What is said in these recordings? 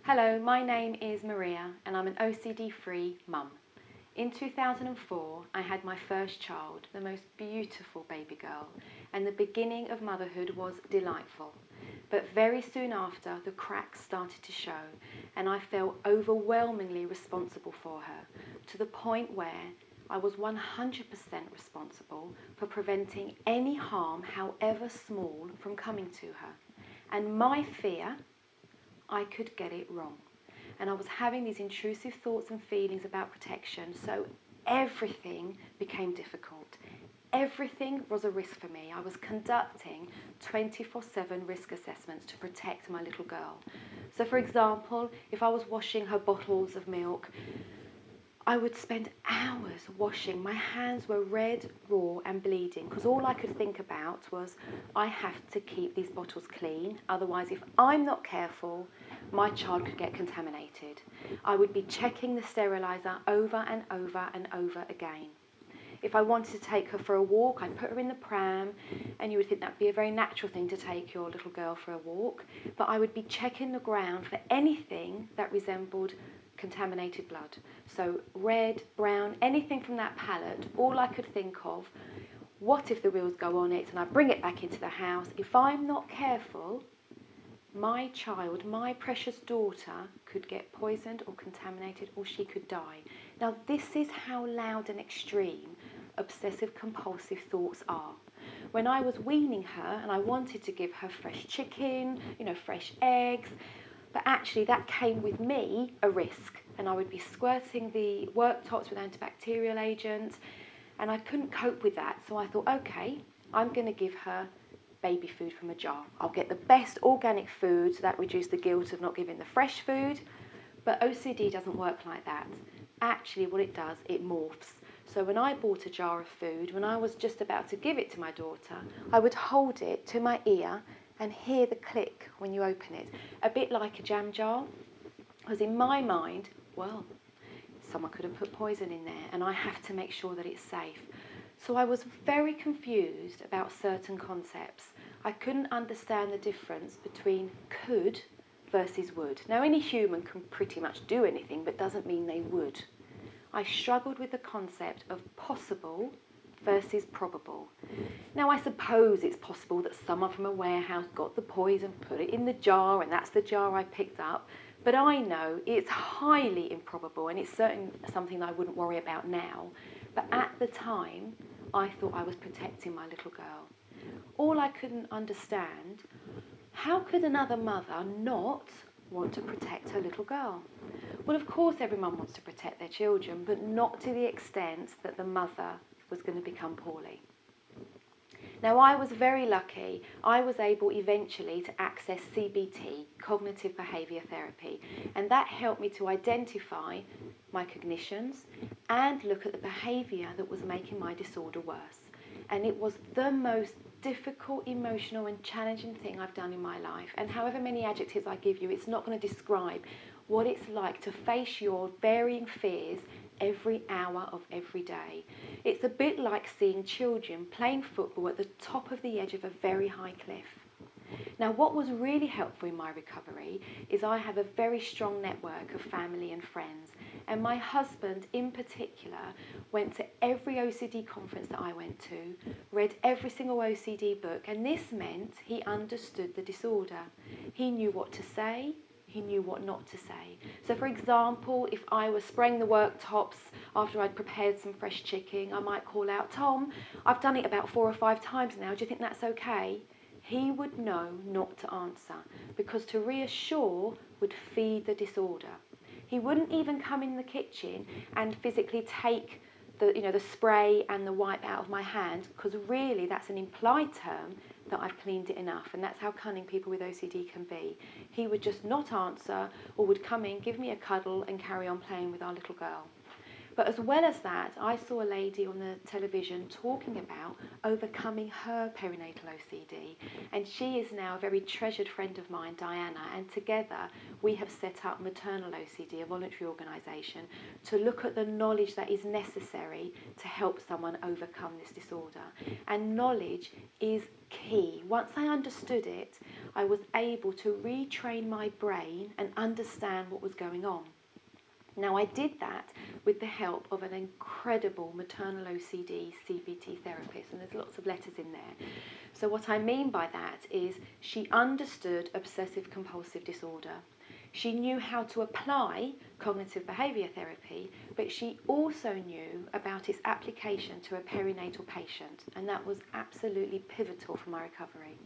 Hello, my name is Maria and I'm an OCD-free mum. In 2004, I had my first child, the most beautiful baby girl, and the beginning of motherhood was delightful. But very soon after, the cracks started to show and I felt overwhelmingly responsible for her, to the point where I was 100% responsible for preventing any harm, however small, from coming to her. And my fear, I could get it wrong. And I was having these intrusive thoughts and feelings about protection, so everything became difficult. Everything was a risk for me. I was conducting 24/7 risk assessments to protect my little girl. So for example, if I was washing her bottles of milk, I would spend hours washing. My hands were red, raw and bleeding because all I could think about was I have to keep these bottles clean. Otherwise, if I'm not careful, my child could get contaminated. I would be checking the steriliser over and over and over again. If I wanted to take her for a walk, I'd put her in the pram, and you would think that'd be a very natural thing to take your little girl for a walk. But I would be checking the ground for anything that resembled contaminated blood. So red, brown, anything from that palette, all I could think of, what if the wheels go on it and I bring it back into the house? If I'm not careful, my child, my precious daughter, could get poisoned or contaminated or she could die. Now this is how loud and extreme obsessive compulsive thoughts are. When I was weaning her and I wanted to give her fresh chicken, fresh eggs, but actually that came with me a risk, and I would be squirting the worktops with antibacterial agents and I couldn't cope with that. So I thought, okay, I'm going to give her baby food from a jar. I'll get the best organic food, so that reduced the guilt of not giving the fresh food. But OCD doesn't work like that. Actually what it does, it morphs. So when I bought a jar of food, when I was just about to give it to my daughter, I would hold it to my ear and hear the click when you open it, a bit like a jam jar. Because in my mind, well, someone could have put poison in there and I have to make sure that it's safe. So I was very confused about certain concepts. I couldn't understand the difference between could versus would. Now any human can pretty much do anything, but doesn't mean they would. I struggled with the concept of possible versus probable. Now I suppose it's possible that someone from a warehouse got the poison, put it in the jar, and that's the jar I picked up. But I know it's highly improbable, and it's certainly something that I wouldn't worry about now. But at the time, I thought I was protecting my little girl. All I couldn't understand, how could another mother not want to protect her little girl? Well, of course every mum wants to protect their children, but not to the extent that the mother was going to become poorly. Now, I was very lucky. I was able eventually to access CBT, cognitive behaviour therapy, and that helped me to identify my cognitions and look at the behaviour that was making my disorder worse. And it was the most difficult, emotional and challenging thing I've done in my life. And however many adjectives I give you, it's not going to describe what it's like to face your varying fears every hour of every day. It's a bit like seeing children playing football at the top of the edge of a very high cliff. Now, what was really helpful in my recovery is I have a very strong network of family and friends, and my husband in particular went to every OCD conference that I went to, read every single OCD book, and this meant he understood the disorder. He knew what to say, he knew what not to say. So for example, if I was spraying the worktops after I'd prepared some fresh chicken, I might call out, "Tom, I've done it about 4 or 5 times now, do you think that's okay?" He would know not to answer, because to reassure would feed the disorder. He wouldn't even come in the kitchen and physically take the spray and the wipe out of my hand, because really that's an implied term that I've cleaned it enough, and that's how cunning people with OCD can be. He would just not answer, or would come in, give me a cuddle and carry on playing with our little girl. But as well as that, I saw a lady on the television talking about overcoming her perinatal OCD. And she is now a very treasured friend of mine, Diana, and together we have set up Maternal OCD, a voluntary organisation, to look at the knowledge that is necessary to help someone overcome this disorder. And knowledge is key. Once I understood it, I was able to retrain my brain and understand what was going on. Now, I did that with the help of an incredible maternal OCD CBT therapist, and there's lots of letters in there. So what I mean by that is she understood obsessive compulsive disorder. She knew how to apply cognitive behaviour therapy, but she also knew about its application to a perinatal patient, and that was absolutely pivotal for my recovery.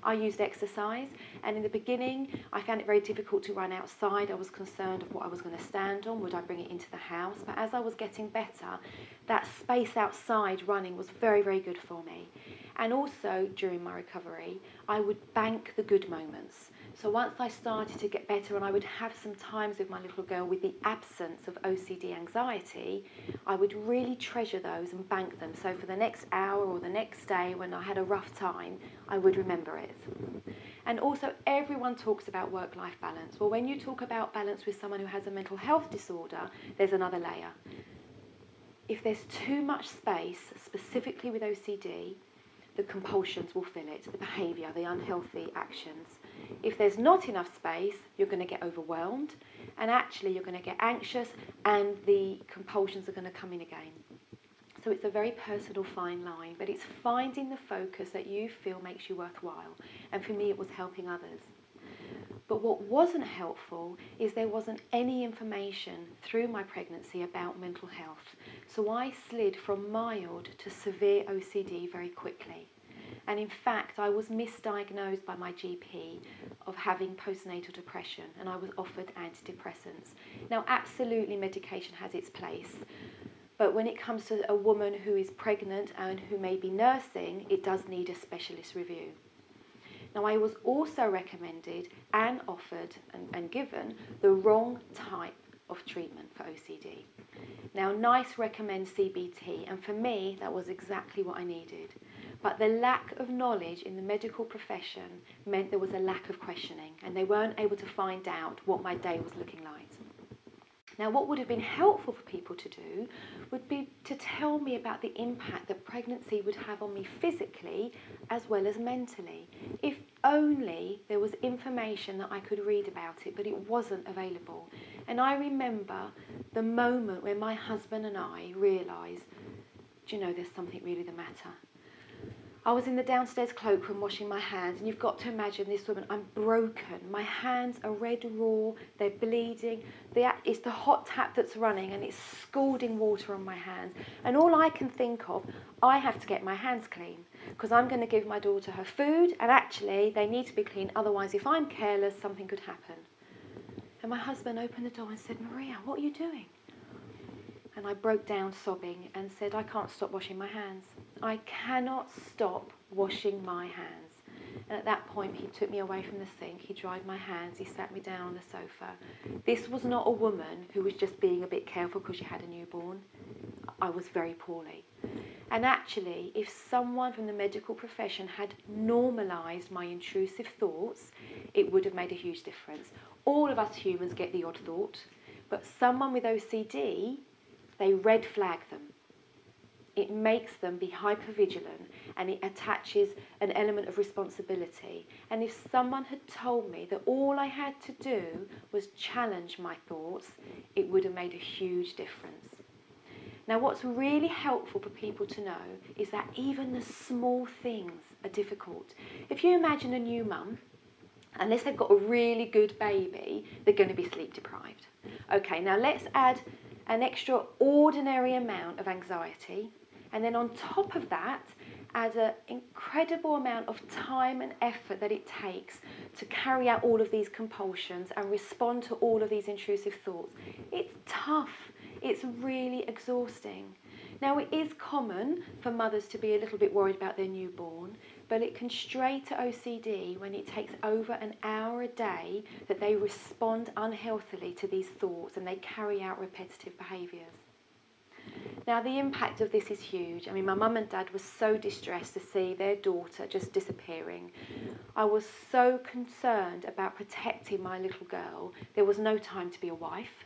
I used exercise, and in the beginning I found it very difficult to run outside. I was concerned of what I was going to stand on, would I bring it into the house? But as I was getting better, that space outside running was very, very good for me. And also during my recovery, I would bank the good moments. So once I started to get better and I would have some times with my little girl with the absence of OCD anxiety, I would really treasure those and bank them. So for the next hour or the next day when I had a rough time, I would remember it. And also everyone talks about work-life balance. Well, when you talk about balance with someone who has a mental health disorder, there's another layer. If there's too much space, specifically with OCD, the compulsions will fill it, the behaviour, the unhealthy actions. If there's not enough space, you're going to get overwhelmed, and actually you're going to get anxious, and the compulsions are going to come in again. So it's a very personal fine line, but it's finding the focus that you feel makes you worthwhile. And for me, it was helping others. But what wasn't helpful is there wasn't any information through my pregnancy about mental health. So I slid from mild to severe OCD very quickly. And in fact, I was misdiagnosed by my GP of having postnatal depression, and I was offered antidepressants. Now, absolutely medication has its place. But when it comes to a woman who is pregnant and who may be nursing, it does need a specialist review. Now, I was also recommended and offered and given the wrong type of treatment for OCD. Now, NICE recommends CBT, and for me, that was exactly what I needed. But the lack of knowledge in the medical profession meant there was a lack of questioning, and they weren't able to find out what my day was looking like. Now, what would have been helpful for people to do would be to tell me about the impact that pregnancy would have on me physically as well as mentally. If only there was information that I could read about it, but it wasn't available. And I remember the moment when my husband and I realised, do you know, there's something really the matter. I was in the downstairs cloakroom washing my hands, and you've got to imagine this woman, I'm broken. My hands are red raw, they're bleeding. It's the hot tap that's running and it's scalding water on my hands. And all I can think of, I have to get my hands clean because I'm going to give my daughter her food, and actually they need to be clean, otherwise if I'm careless, something could happen. And my husband opened the door and said, Maria, what are you doing? And I broke down sobbing and said, I can't stop washing my hands. I cannot stop washing my hands. And at that point, he took me away from the sink. He dried my hands. He sat me down on the sofa. This was not a woman who was just being a bit careful because she had a newborn. I was very poorly. And actually, if someone from the medical profession had normalised my intrusive thoughts, it would have made a huge difference. All of us humans get the odd thought, but someone with OCD, they red flag them. It makes them be hypervigilant, and it attaches an element of responsibility. And if someone had told me that all I had to do was challenge my thoughts, it would have made a huge difference. Now, what's really helpful for people to know is that even the small things are difficult. If you imagine a new mum, unless they've got a really good baby, they're going to be sleep deprived. Okay, now let's add an extraordinary amount of anxiety, and then on top of that, add an incredible amount of time and effort that it takes to carry out all of these compulsions and respond to all of these intrusive thoughts. It's tough. It's really exhausting. Now, it is common for mothers to be a little bit worried about their newborn, but it can stray to OCD when it takes over an hour a day that they respond unhealthily to these thoughts and they carry out repetitive behaviours. Now, the impact of this is huge. I mean, my mum and dad were so distressed to see their daughter just disappearing. I was so concerned about protecting my little girl. There was no time to be a wife.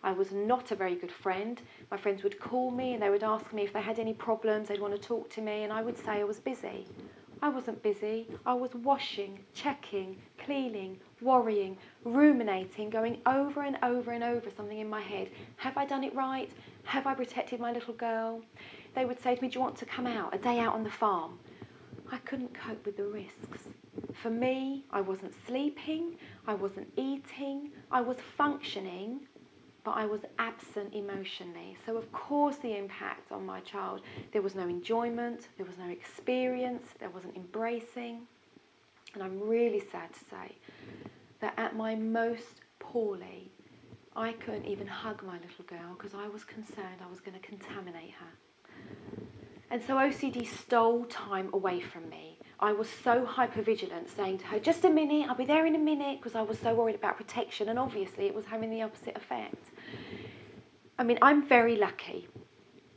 I was not a very good friend. My friends would call me and they would ask me if they had any problems, they'd want to talk to me, and I would say I was busy. I wasn't busy. I was washing, checking, cleaning, worrying, ruminating, going over and over and over something in my head. Have I done it right? Have I protected my little girl? They would say to me, do you want to come out, a day out on the farm? I couldn't cope with the risks. For me, I wasn't sleeping, I wasn't eating, I was functioning, but I was absent emotionally. So of course the impact on my child, there was no enjoyment, there was no experience, there wasn't embracing. And I'm really sad to say that at my most poorly, I couldn't even hug my little girl because I was concerned I was going to contaminate her. And so OCD stole time away from me. I was so hypervigilant, saying to her, just a minute, I'll be there in a minute, because I was so worried about protection, and obviously it was having the opposite effect. I mean, I'm very lucky.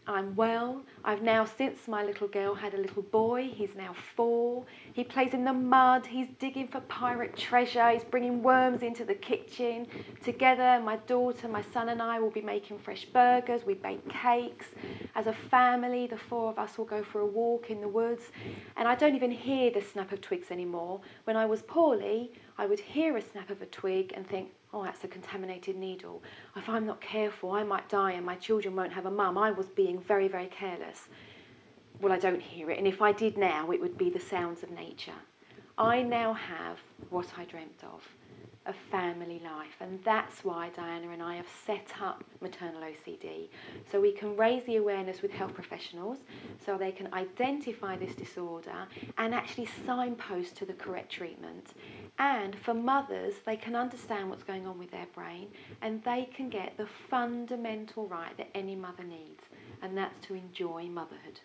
I'm well. I've now, since my little girl had a little boy, he's now 4. He plays in the mud, he's digging for pirate treasure, he's bringing worms into the kitchen. Together, my daughter, my son and I will be making fresh burgers, we bake cakes. As a family, the 4 of us will go for a walk in the woods. And I don't even hear the snap of twigs anymore. When I was poorly, I would hear a snap of a twig and think, oh, that's a contaminated needle. If I'm not careful, I might die and my children won't have a mum. I was being very, very careless. Well, I don't hear it. And if I did now, it would be the sounds of nature. I now have what I dreamt of, a family life. And that's why Diana and I have set up Maternal OCD. So we can raise the awareness with health professionals so they can identify this disorder and actually signpost to the correct treatment. And for mothers, they can understand what's going on with their brain and they can get the fundamental right that any mother needs, and that's to enjoy motherhood.